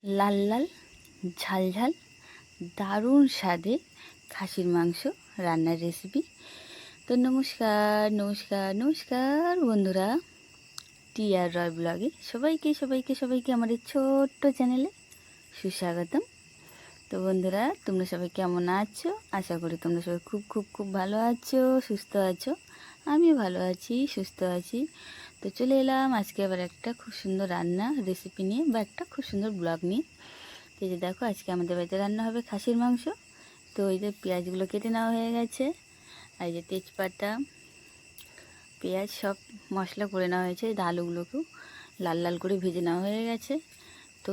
লাল লাল ঝাল ঝাল দারুণ স্বাদে খাসির মাংস রান্নার রেসিপি। তো নমস্কার নমস্কার নমস্কার বন্ধুরা, টিআর রয় ব্লগে সবাইকে সবাইকে সবাইকে আমার এই ছোট্ট চ্যানেলে সুস্বাগতম। তো বন্ধুরা, তোমরা সবাই কেমন আছো? আশা করি তোমরা সবাই খুব খুব খুব ভালো আছো, সুস্থ আছো। আমিও ভালো আছি, সুস্থ আছি। তো চলে এলাম আজকে আবার একটা খুব সুন্দর রান্না রেসিপি নিয়ে, বা একটা খুব সুন্দর ব্লগ নিয়ে। তো এই যে দেখো, আজকে আমাদের বাড়িতে রান্না হবে খাসির মাংস। তো এই যে পেঁয়াজগুলো কেটে নেওয়া হয়ে গেছে, আর এই যে তেজপাতা, পেঁয়াজ সব মশলা করে নেওয়া হয়েছে। আলুগুলোকেও লাল লাল করে ভেজে নেওয়া হয়ে গেছে। তো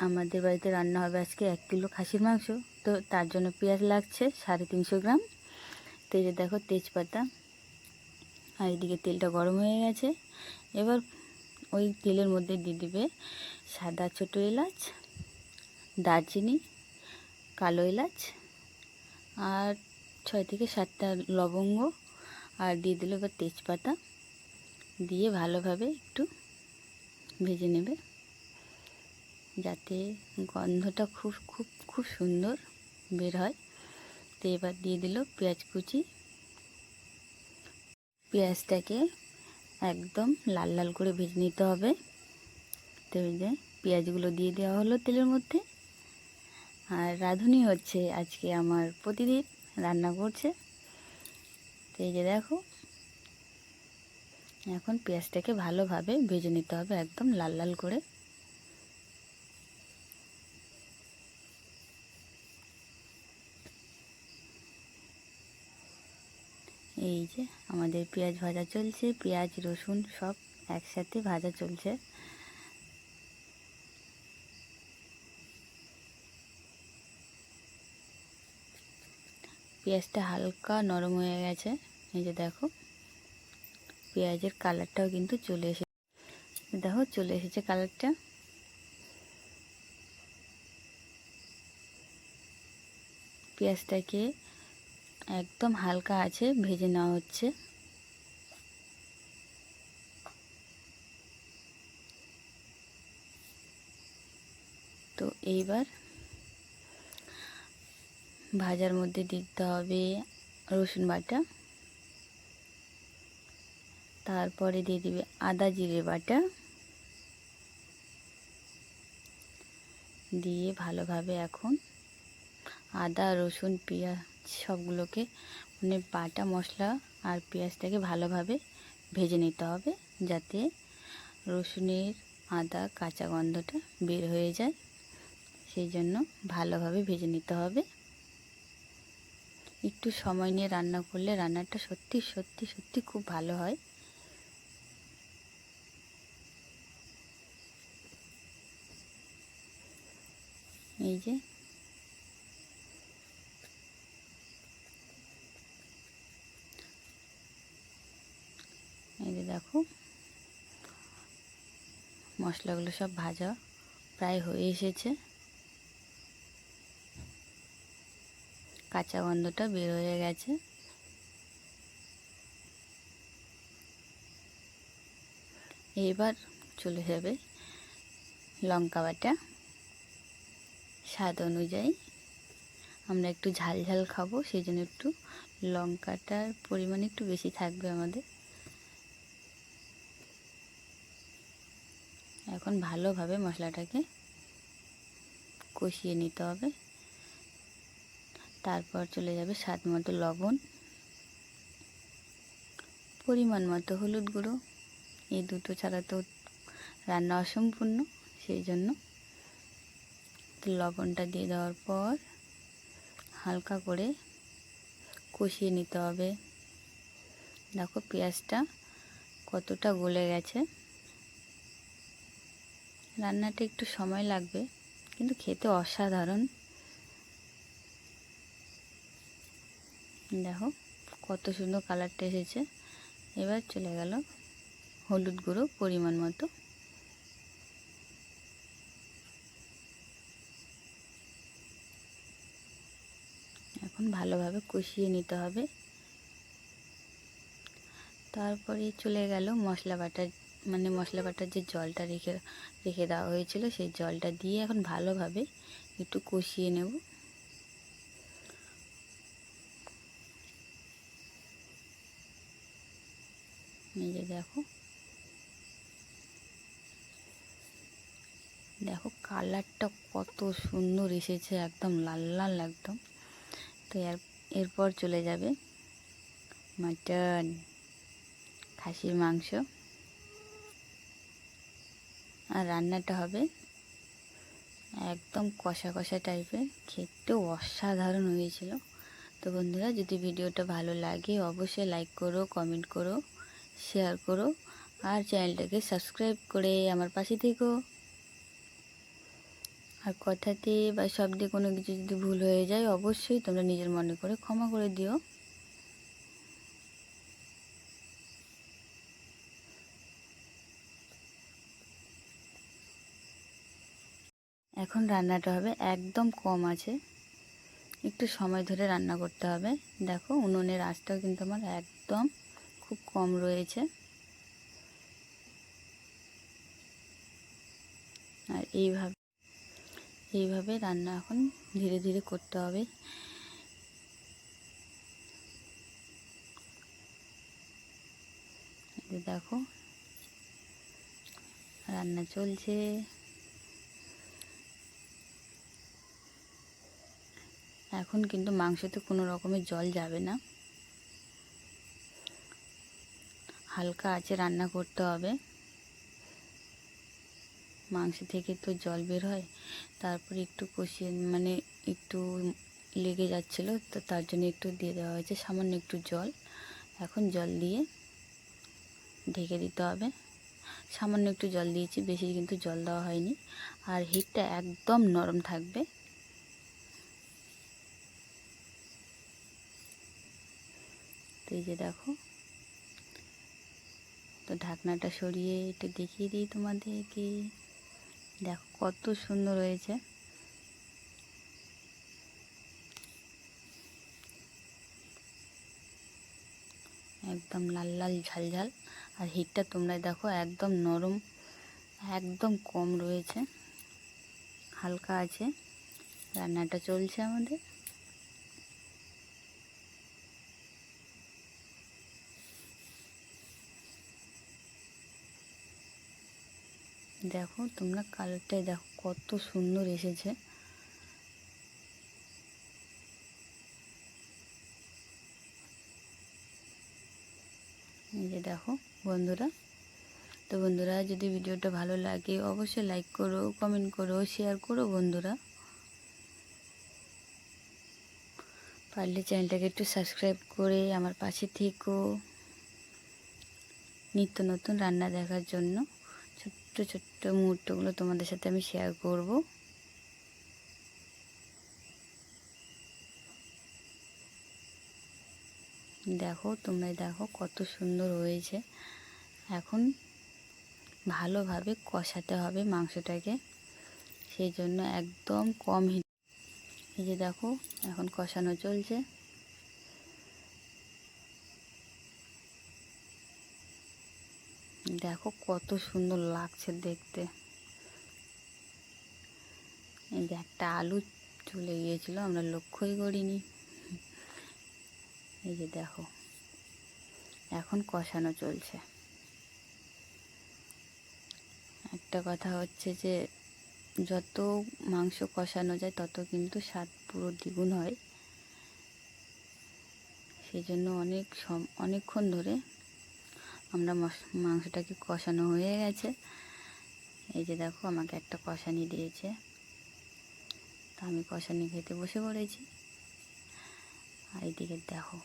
আমাদের বাড়িতে রান্না হবে আজকে 1 কিলো খাসির মাংস। তো তার জন্য পেঁয়াজ লাগছে 350 গ্রাম। তো এই যে দেখো তেজপাতা, আর এদিকে তেলটা গরম হয়ে গেছে। এবার ওই তেলের মধ্যে দিয়ে দিবে সাদা ছোটো এলাচ, দারচিনি, কালো এলাচ, আর 6 থেকে 7টা লবঙ্গ, আর দিয়ে দিল এবার তেজপাতা। দিয়ে ভালোভাবে একটু ভেজে নেবে, যাতে গন্ধটা খুব খুব খুব সুন্দর বের হয়। তো এবার দিয়ে দিল পেঁয়াজ কুচি। পেঁয়াজটাকে একদম লাল লাল করে ভেজে নিতে হবে। তো এই যে পেঁয়াজগুলো দিয়ে দেওয়া হলো তেলের মধ্যে। আর রাঁধুনি হচ্ছে আজকে আমার প্রতিদিন রান্না করছে। তো এই যে দেখো, এখন পেঁয়াজটাকে ভালোভাবে ভেজে নিতে হবে একদম লাল লাল করে। এই যে আমাদের পেঁয়াজ ভাজা চলছে, পেঁয়াজ রসুন সব একসাথে ভাজা চলছে। পেঁয়াজটা হালকা নরম হয়ে গেছে। এই যে দেখো, পেঁয়াজের কালারটাও কিন্তু চলে এসেছে। দেখো চলে এসেছে কালারটা। পেঁয়াজটাকে একদম হালকা আছে ভেজে নেওয়া হচ্ছে। তো এইবার ভাজার মধ্যে দিতে হবে রসুন বাটা, তারপরে দিয়ে দিবে আদা জিরে বাটা, দিয়ে ভালোভাবে এখন আদা রসুন পেঁয়াজ সবগুলোকে মানে বাটা মশলা আর পেঁয়াজটাকে ভালোভাবে ভেজে নিতে হবে, যাতে রসুনের আদা কাঁচা গন্ধটা বের হয়ে যায়। সেই জন্য ভালোভাবে ভেজে নিতে হবে। একটু সময় নিয়ে রান্না করলে রান্নাটা সত্যি সত্যি সত্যি খুব ভালো হয়। এই যে দেখো, মশলাগুলো সব ভাজা প্রায় হয়ে এসেছে, কাঁচা গন্ধটা বের হয়ে গেছে। এবার চলে যাবে লঙ্কা বাটা। স্বাদ অনুযায়ী, আমরা একটু ঝাল ঝাল খাবো, সেই জন্য একটু লঙ্কাটার পরিমাণ একটু বেশি থাকবে আমাদের। এখন ভালোভাবে মশলাটাকে কষিয়ে নিতে হবে। তারপর চলে যাবে স্বাদ মতো লবণ, পরিমাণ মতো হলুদ গুঁড়ো। এই দুটো ছাড়া তো রান্না অসম্পূর্ণ, সেই জন্য লবণটা দিয়ে দেওয়ার পর হালকা করে কষিয়ে নিতে হবে। দেখো পেঁয়াজটা কতটা গলে গেছে। রান্নাটা একটু সময় লাগবে, কিন্তু খেতে অসাধারণ। দেখো কত সুন্দর কালারটা এসেছে। এবার চলে গেল হলুদ গুঁড়ো পরিমাণ মতো। এখন ভালোভাবে কষিয়ে নিতে হবে। তারপরে চলে গেল মশলা বাটার মানে মশলা বাটার যে জলটা রেখে রেখে দেওয়া হয়েছিল সেই জলটা দিয়ে এখন ভালোভাবে একটু কষিয়ে নেব। এই যে দেখো দেখো কালারটা কত সুন্দর এসেছে, একদম লাল লাল একদম। তো এরপর চলে যাবে মাটন, খাসির মাংস। আর রান্নাটা হবে একদম কষা কষা টাইপের, খেতেও অসাধারণ হয়েছিল। তো বন্ধুরা, যদি ভিডিওটা ভালো লাগে অবশ্যই লাইক করো, কমেন্ট করো, শেয়ার করো, আর চ্যানেলটাকে সাবস্ক্রাইব করে আমার পাশে থেকো। আর কথাতে বা শব্দে কোনো কিছু যদি ভুল হয়ে যায় অবশ্যই তোমরা নিজের মনে করে ক্ষমা করে দিও। এখন রান্নাটা হবে একদম কম আছে, একটু সময় ধরে রান্না করতে হবে। দেখো উনুনের আঁচটাও কিন্তু আমার একদম খুব কম রয়েছে। আর এইভাবে রান্না এখন ধীরে ধীরে করতে হবে। দেখো রান্না চলছে। এখন কিন্তু মাংসতে কোনো রকমের জল যাবে না, হালকা আঁচে রান্না করতে হবে। মাংস থেকে তো জল বের হয়, তারপরে একটু কষিয়ে মানে একটু লেগে যাচ্ছিল, তো তার জন্য একটু দিয়ে দেওয়া হয়েছে সামান্য একটু জল। এখন জল দিয়ে ঢেকে দিতে হবে। সামান্য একটু জল দিয়েছি, বেশি কিন্তু জল দেওয়া হয়নি। আর হিটটা একদম নরম থাকবে। তো এই যে দেখো, তো ঢাকনাটা সরিয়ে একটু দেখিয়ে দিই তোমাদেরকে। দেখো কত সুন্দর হয়েছে, একদম লাল লাল ঝাল ঝাল। আর হিটটা তোমরা দেখো একদম নরম, একদম কম রয়েছে, হালকা আছে। রান্নাটা চলছে আমাদের। দেখো তোমরা কালারটাই দেখো কত সুন্দর এসেছে। এই যে দেখো বন্ধুরা, তো বন্ধুরা যদি ভিডিওটা ভালো লাগে অবশ্যই লাইক করো, কমেন্ট করো, শেয়ার করো বন্ধুরা। পারলে চ্যানেলটাকে একটু সাবস্ক্রাইব করে আমার পাশে থেকো নিত্য নতুন রান্না দেখার জন্য। ছোট্ট ছোট্ট মুহূর্তগুলো তোমাদের সাথে আমি শেয়ার করব। দেখো তোমরা দেখো কত সুন্দর হয়েছে। এখন ভালোভাবে কষাতে হবে মাংসটাকে, সেই জন্য একদম কম হিট। এই যে দেখো এখন কষানো চলছে। দেখো কত সুন্দর লাগছে দেখতে। এই যে একটা আলু চলে গিয়েছিল, আমরা লক্ষ্যই করিনি। এই যে দেখো এখন কষানো চলছে। একটা কথা হচ্ছে যে যত মাংস কষানো যায় তত কিন্তু স্বাদ পুরো দ্বিগুণ হয়। সেই জন্য অনেকক্ষণ ধরে আমরা মাংসটাকে কষানো হয়ে গেছে। এই যে দেখো আমাকে একটা কষানি দিয়েছে, তা আমি কষানি খেতে বসে পড়েছি। আর এইদিকে দেখো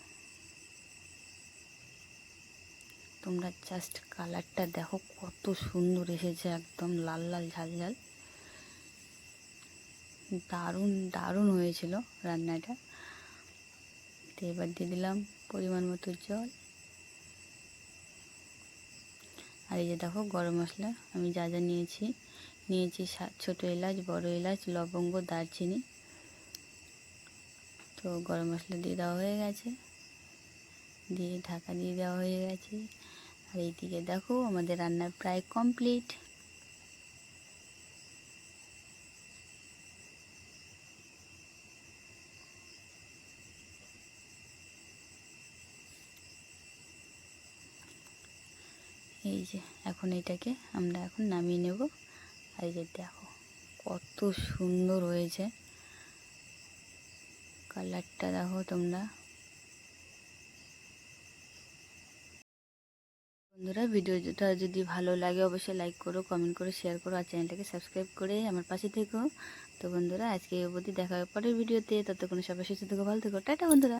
তোমরা জাস্ট কালারটা দেখো কত সুন্দর এসেছে, একদম লাল লাল ঝাল ঝাল, দারুণ দারুণ হয়েছিল রান্নাটা। তো এবার দিয়ে দিলাম পরিমাণ মতো জল। আর এই যে দেখো গরম মশলা আমি যা যা নিয়েছি ছোটো এলাচ, বড় এলাচ, লবঙ্গ, দারচিনি। তো গরম মশলা দিয়ে দেওয়া হয়ে গেছে, দিয়ে ঢাকা দিয়ে দেওয়া হয়ে গেছে। আর এইদিকে দেখো আমাদের রান্না প্রায় কমপ্লিট। এই যে এখন এটাকে আমরা এখন নামিয়ে নেব। আর এই যে দেখো কত সুন্দর হয়েছে, কালারটা দেখো তোমরা। বন্ধুরা ভিডিওটা যদি ভালো লাগে অবশ্যই লাইক করো, কমেন্ট করো, শেয়ার করো আর চ্যানেলটাকে সাবস্ক্রাইব করে আমার পাশে থেকো। তো বন্ধুরা আজকে এই অবধি, দেখা হবে পরের ভিডিওতে। ততক্ষণ সবাই সুস্থ থেকো, ভালো থেকো, টাটা বন্ধুরা।